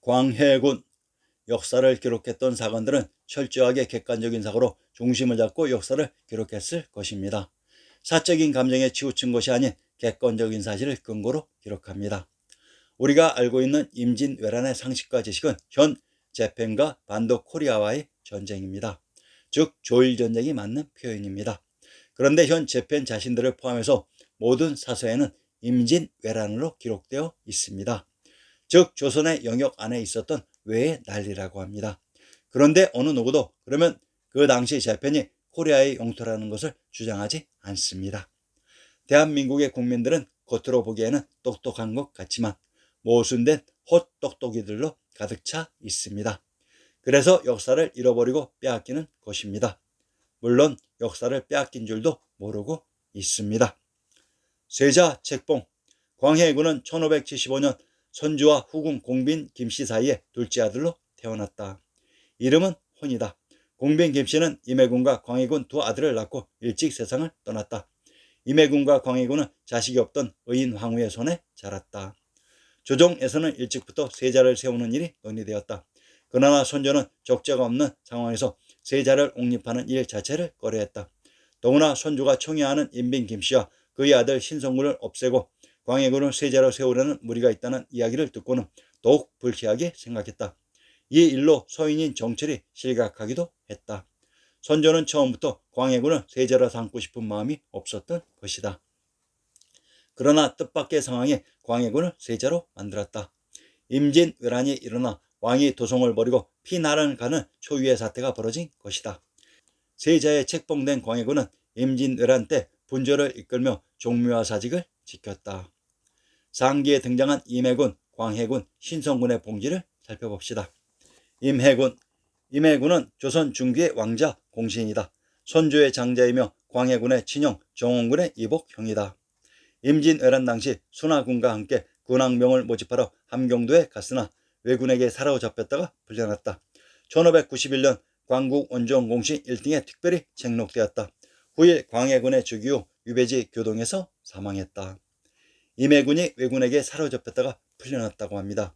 광해군. 역사를 기록했던 사관들은 철저하게 객관적인 사고로 중심을 잡고 역사를 기록했을 것입니다. 사적인 감정에 치우친 것이 아닌 객관적인 사실을 근거로 기록합니다. 우리가 알고 있는 임진왜란의 상식과 지식은 현 재팬과 반도 코리아와의 전쟁입니다. 즉 조일전쟁이 맞는 표현입니다. 그런데 현 재팬 자신들을 포함해서 모든 사서에는 임진왜란으로 기록되어 있습니다. 즉 조선의 영역 안에 있었던 외의 난리라고 합니다. 그런데 어느 누구도 그러면 그 당시 재팬이 코리아의 영토라는 것을 주장하지 않습니다. 대한민국의 국민들은 겉으로 보기에는 똑똑한 것 같지만 모순된 헛똑똑이들로 가득 차 있습니다. 그래서 역사를 잃어버리고 빼앗기는 것입니다. 물론 역사를 빼앗긴 줄도 모르고 있습니다. 세자 책봉. 광해군은 1575년 선주와 후궁 공빈 김씨 사이에 둘째 아들로 태어났다. 이름은 혼이다. 공빈 김씨는 임해군과 광해군 두 아들을 낳고 일찍 세상을 떠났다. 임해군과 광해군은 자식이 없던 의인 황후의 손에 자랐다. 조정에서는 일찍부터 세자를 세우는 일이 논의되었다. 그러나 선조는 적자가 없는 상황에서 세자를 옹립하는 일 자체를 꺼려했다. 더구나 선조가 총애하는 임빈 김씨와 그의 아들 신성군을 없애고 광해군을 세자로 세우려는 무리가 있다는 이야기를 듣고는 더욱 불쾌하게 생각했다. 이 일로 서인인 정철이 실각하기도 했다. 선조는 처음부터 광해군을 세자로 삼고 싶은 마음이 없었던 것이다. 그러나 뜻밖의 상황에 광해군을 세자로 만들었다. 임진왜란이 일어나 왕이 도성을 버리고 피난을 가는 초유의 사태가 벌어진 것이다. 세자에 책봉된 광해군은 임진왜란 때 분조를 이끌며 종묘와 사직을 지켰다. 상기에 등장한 임해군, 광해군, 신성군의 봉지를 살펴봅시다. 임해군. 임해군은 조선 중기의 왕자 공신이다. 선조의 장자이며 광해군의 친형 정원군의 이복형이다. 임진왜란 당시 순하군과 함께 군왕명을 모집하러 함경도에 갔으나 왜군에게 사로잡혔다가 풀려났다. 1591년 광국 원정 공신 1등에 특별히 책록되었다. 후일 광해군의 즉위 후 유배지 교동에서 사망했다. 임해군이 왜군에게 사로잡혔다가 풀려났다고 합니다.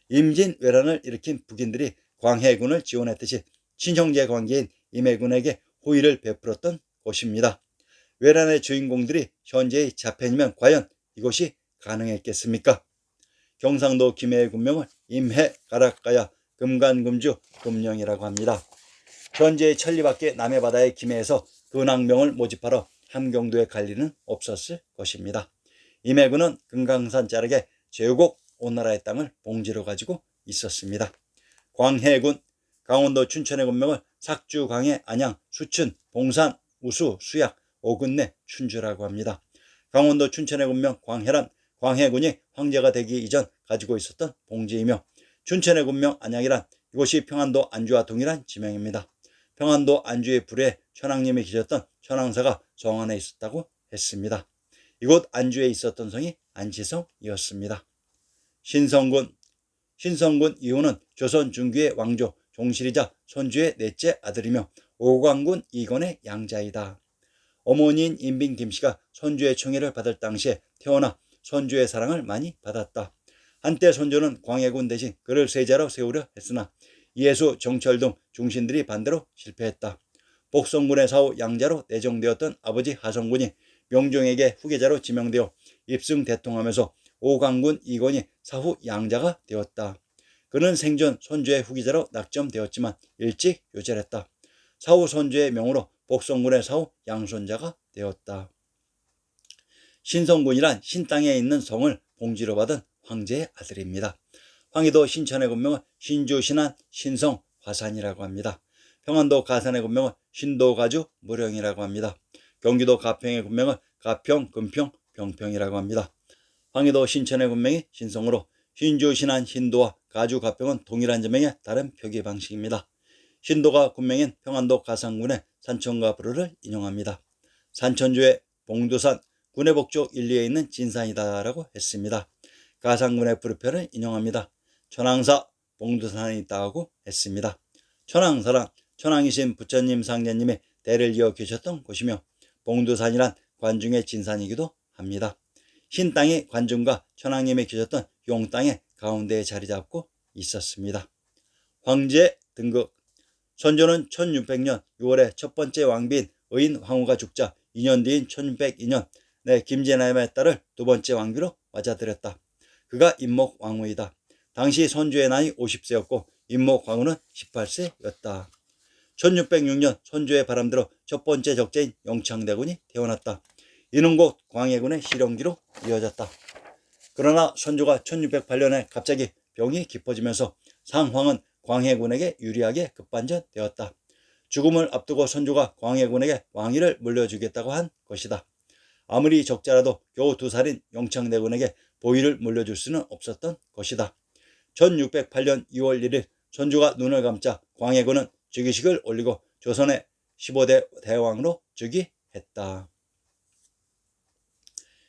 임진왜란을 일으킨 북인들이 광해군을 지원했듯이 친형제 관계인 임해군에게 호의를 베풀었던 것입니다. 왜란의 주인공들이 현재의 자펜이면 과연 이것이 가능했겠습니까? 경상도 김해의 군명을 임해 가락가야 금간금주 금령이라고 합니다. 현재의 천리밖에 남해 바다의 김해에서 근왕명을 모집하러 함경도에 갈 리는 없었을 것입니다. 임해군은 금강산 자락에 제후곡 오나라의 땅을 봉지로 가지고 있었습니다. 광해군. 강원도 춘천의 군명을 삭주, 광해, 안양, 수춘, 봉산, 우수, 수약, 오근내, 춘주라고 합니다. 강원도 춘천의 군명 광해란 광해군이 황제가 되기 이전 가지고 있었던 봉지이며 춘천의 군명 안양이란 이곳이 평안도 안주와 동일한 지명입니다. 평안도 안주의 불에 천황님이 계셨던 천황사가 성 안에 있었다고 했습니다. 이곳 안주에 있었던 성이 안치성이었습니다. 신성군. 신성군 이후는 조선 중기의 왕조 종실이자 선주의 넷째 아들이며 오광군 이건의 양자이다. 어머니인 임빈 김씨가 선주의 총애를 받을 당시에 태어나 선주의 사랑을 많이 받았다. 한때 선조는 광해군 대신 그를 세자로 세우려 했으나 이해수, 정철 등 중신들이 반대로 실패했다. 복성군의 사후 양자로 내정되었던 아버지 하성군이 명종에게 후계자로 지명되어 입승대통하면서 오광군 이건이 사후 양자가 되었다. 그는 생전 선조의 후계자로 낙점되었지만 일찍 요절했다. 사후 선조의 명으로 복성군의 사후 양손자가 되었다. 신성군이란 신땅에 있는 성을 봉지로 받은 황제의 아들입니다. 황희도 신천의 군명은 신주, 신안, 신성, 화산이라고 합니다. 평안도 가산의 군명은 신도가주, 무령이라고 합니다. 경기도 가평의 군명은 가평, 금평, 병평이라고 합니다. 황희도 신천의 군명이 신성으로 신주, 신안, 신도와 가주, 가평은 동일한 지명의 다른 표기 방식입니다. 신도가 군명인 평안도 가산군의 산천과 부르를 인용합니다. 산천주의 봉두산, 군의 북쪽 1, 2에 있는 진산이다라고 했습니다. 가산군의 부르표를 인용합니다. 천황사, 봉두산에 있다고 했습니다. 천황사란 천황이신 부처님 상제님의 대를 이어 계셨던 곳이며 봉두산이란 관중의 진산이기도 합니다. 신땅이 관중과 천황님이 계셨던 용땅의 가운데에 자리 잡고 있었습니다. 황제 등극. 선조는 1600년 6월에 첫 번째 왕비인 의인 황후가 죽자 2년 뒤인 1602년 김진남의 딸을 두 번째 왕비로 맞아들였다. 그가 임목 왕후이다. 당시 선조의 나이 50세였고 임목 왕후는 18세였다. 1606년 선조의 바람대로 첫 번째 적재인 영창대군이 태어났다. 이는 곧 광해군의 실형기로 이어졌다. 그러나 선조가 1608년에 갑자기 병이 깊어지면서 상황은 광해군에게 유리하게 급반전되었다. 죽음을 앞두고 선조가 광해군에게 왕위를 물려주겠다고 한 것이다. 아무리 적자라도 겨우 2살인 영창대군에게 보위를 물려줄 수는 없었던 것이다. 1608년 2월 1일 선조가 눈을 감자 광해군은 즉위식을 올리고 조선의 15대 대왕으로 즉위했다.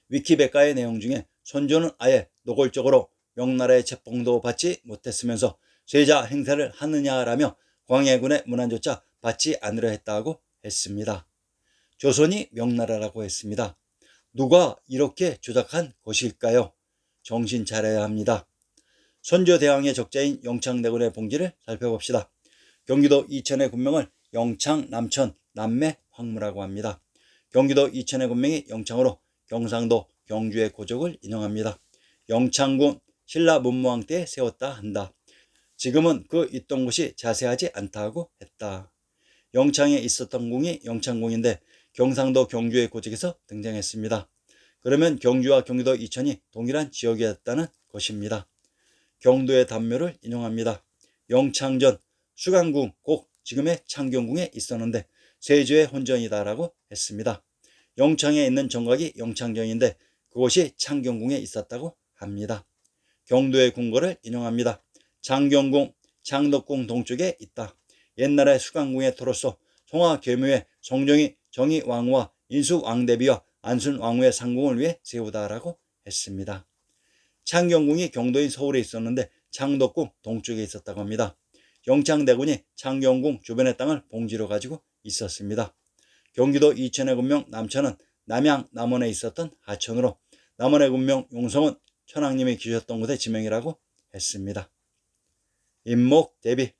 위키백과의 내용 중에 선조는 아예 노골적으로 명나라의 책봉도 받지 못했으면서 세자 행세를 하느냐라며 광해군의 문안조차 받지 않으려 했다고 했습니다. 조선이 명나라라고 했습니다. 누가 이렇게 조작한 것일까요? 정신 차려야 합니다. 선조대왕의 적자인 영창대군의 봉지를 살펴봅시다. 경기도 이천의 군명을 영창, 남천, 남매, 황무라고 합니다. 경기도 이천의 군명이 영창으로 경상도, 경주의 고적을 인용합니다. 영창군 신라 문무왕 때 세웠다 한다. 지금은 그 있던 곳이 자세하지 않다고 했다. 영창에 있었던 궁이 영창궁인데 경상도 경주의 고적에서 등장했습니다. 그러면 경주와 경기도 이천이 동일한 지역이었다는 것입니다. 경도의 단묘를 인용합니다. 영창전 수강궁 곧 지금의 창경궁에 있었는데 세조의 혼전이다라고 했습니다. 영창에 있는 정각이 영창전인데 그곳이 창경궁에 있었다고 합니다. 경도의 궁궐을 인용합니다. 창경궁, 창덕궁 동쪽에 있다. 옛날에 수강궁의 토로서 송화계묘에 성종이 정의왕후와 인수왕대비와 안순왕후의 상궁을 위해 세우다라고 했습니다. 창경궁이 경도인 서울에 있었는데 창덕궁 동쪽에 있었다고 합니다. 영창대군이 창경궁 주변의 땅을 봉지로 가지고 있었습니다. 경기도 이천의 군명 남천은 남양 남원에 있었던 하천으로 남원의 군명 용성은 천황님이 계셨던 곳의 지명이라고 했습니다. 임목 대비.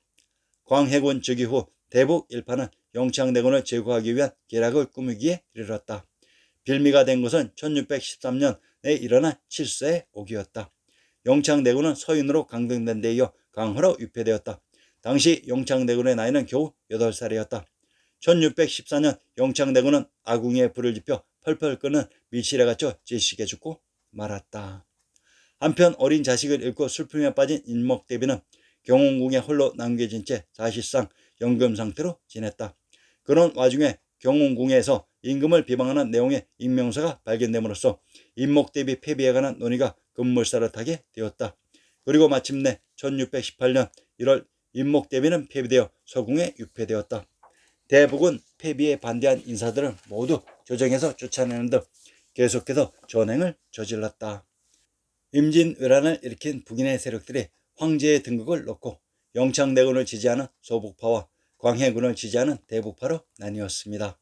광해군 즉위 후 대북 일파는 영창대군을 제거하기 위한 계략을 꾸미기에 이르렀다. 빌미가 된 것은 1613년에 일어난 칠세의 옥이었다. 영창대군은 서인으로 강등된 데 이어 강화로 유폐되었다. 당시 영창대군의 나이는 겨우 8살이었다. 1614년 영창대군은 아궁이에 불을 지펴 펄펄 끓는 밀실에 갇혀 질식해 죽고 말았다. 한편 어린 자식을 잃고 슬픔에 빠진 임목대비는 경운궁에 홀로 남겨진 채 사실상 연금 상태로 지냈다. 그런 와중에 경운궁에서 임금을 비방하는 내용의 익명서가 발견됨으로써 임목대비 폐비에 관한 논의가 급물살을 타게 되었다. 그리고 마침내 1618년 1월 임목대비는 폐비되어 서궁에 유폐되었다. 대북은 폐비에 반대한 인사들을 모두 조정해서 쫓아내는 등 계속해서 전횡을 저질렀다. 임진왜란을 일으킨 북인의 세력들이 황제의 등극을 놓고 영창대군을 지지하는 소북파와 광해군을 지지하는 대북파로 나뉘었습니다.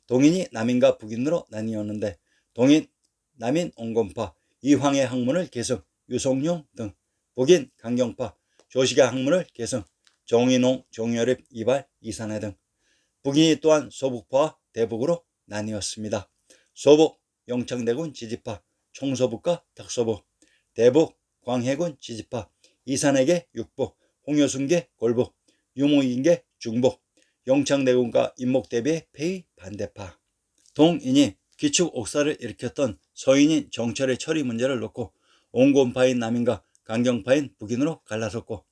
동인이 남인과 북인으로 나뉘었는데 동인, 남인 온건파, 이황의 학문을 계승, 유송룡 등 북인 강경파, 조식의 학문을 계승, 정인홍, 정여립, 이발, 이산해 등 북인이 또한 소북파와 대북으로 나뉘었습니다. 소북, 영창대군 지지파, 총소북과 탁소북, 대북, 광해군 지지파, 이산에게 육북, 홍효순계 골북, 유목인계 중북, 영창대군과 임목대비의 폐위 반대파. 동인이 기축 옥사를 일으켰던 서인인 정철의 처리 문제를 놓고 온건파인 남인과 강경파인 북인으로 갈라섰고,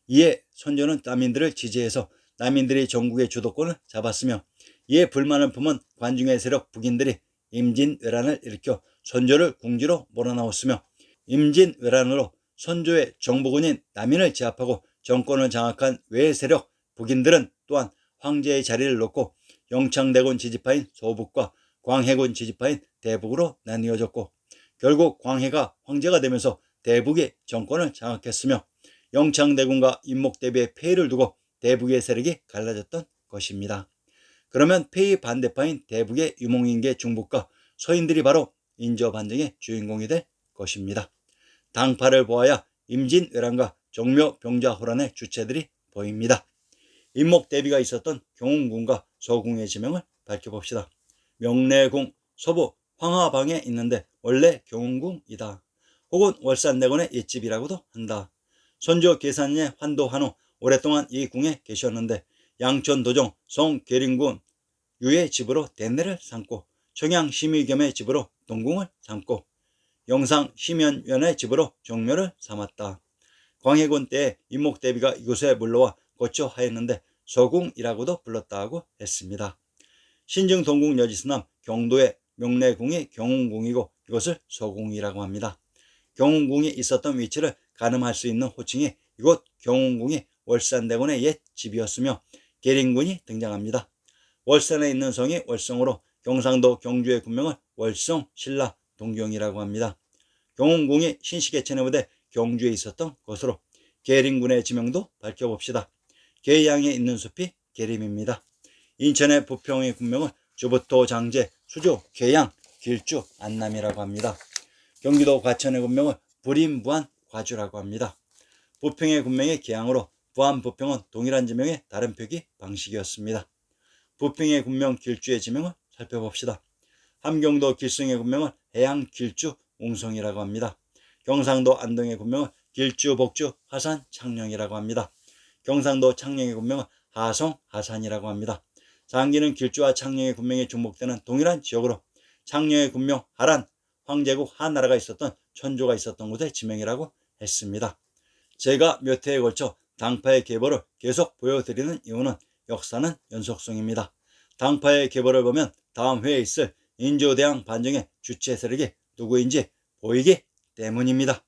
이에 선조는 남인들을 지지해서 남인들이 전국의 주도권을 잡았으며, 이에 불만을 품은 관중의 세력 북인들이 임진왜란을 일으켜 선조를 궁지로 몰아넣었으며, 임진왜란으로 선조의 정부군인 남인을 제압하고 정권을 장악한 외 세력 북인들은 또한 황제의 자리를 놓고 영창대군 지지파인 소북과 광해군 지지파인 대북으로 나뉘어졌고, 결국 광해가 황제가 되면서 대북이 정권을 장악했으며 영창대군과 임목대비의 폐위를 두고 대북의 세력이 갈라졌던 것입니다. 그러면 폐위 반대파인 대북의 유목인계 중북과 서인들이 바로 인조반정의 주인공이 될 것입니다. 당파를 보아야 임진왜란과 종묘 병자호란의 주체들이 보입니다. 인목대비가 있었던 경운궁과 서궁의 지명을 밝혀봅시다. 명례궁 서부 황화방에 있는데 원래 경운궁이다. 혹은 월산대군의 옛집이라고도 한다. 선조 계산의 환도한 후 오랫동안 이 궁에 계셨는데 양천도정 성계림군 유의 집으로 대내를 삼고 청양 심의겸의 집으로 동궁을 삼고 영상 심연연의 집으로 종묘를 삼았다. 광해군 때에 인목대비가 이곳에 물러와 거처하였는데 서궁이라고도 불렀다고 했습니다. 신증 동궁 여지스남 경도의 명례궁이 경운궁이고 이것을 서궁이라고 합니다. 경운궁이 있었던 위치를 가늠할 수 있는 호칭이 이곳 경운궁이 월산대군의 옛 집이었으며 계림군이 등장합니다. 월산에 있는 성이 월성으로 경상도 경주의 군명을 월성, 신라, 동경이라고 합니다. 경운궁이 신시계천의 부대 경주에 있었던 것으로 계림군의 지명도 밝혀봅시다. 계양에 있는 숲이 계림입니다. 인천의 부평의 군명은 주부토, 장제, 수주, 계양, 길주, 안남이라고 합니다. 경기도 과천의 군명을 불임부안, 과주라고 합니다. 부평의 군명이 계양으로 부안, 부평은 동일한 지명의 다른 표기 방식이었습니다. 부평의 군명 길주의 지명을 살펴봅시다. 함경도 길성의 군명을 해양 길주 웅성이라고 합니다. 경상도 안동의 군명은 길주 복주 하산 창녕이라고 합니다. 경상도 창녕의 군명은 하성 하산이라고 합니다. 장기는 길주와 창녕의 군명이 중복되는 동일한 지역으로 창녕의 군명 하란 황제국 하나라가 있었던 천조가 있었던 곳의 지명이라고 했습니다. 제가 몇 회에 걸쳐 당파의 계보를 계속 보여드리는 이유는 역사는 연속성입니다. 당파의 계보를 보면 다음 회에 있을 인조대왕 반정의 주체 세력이 누구인지 보이기 때문입니다.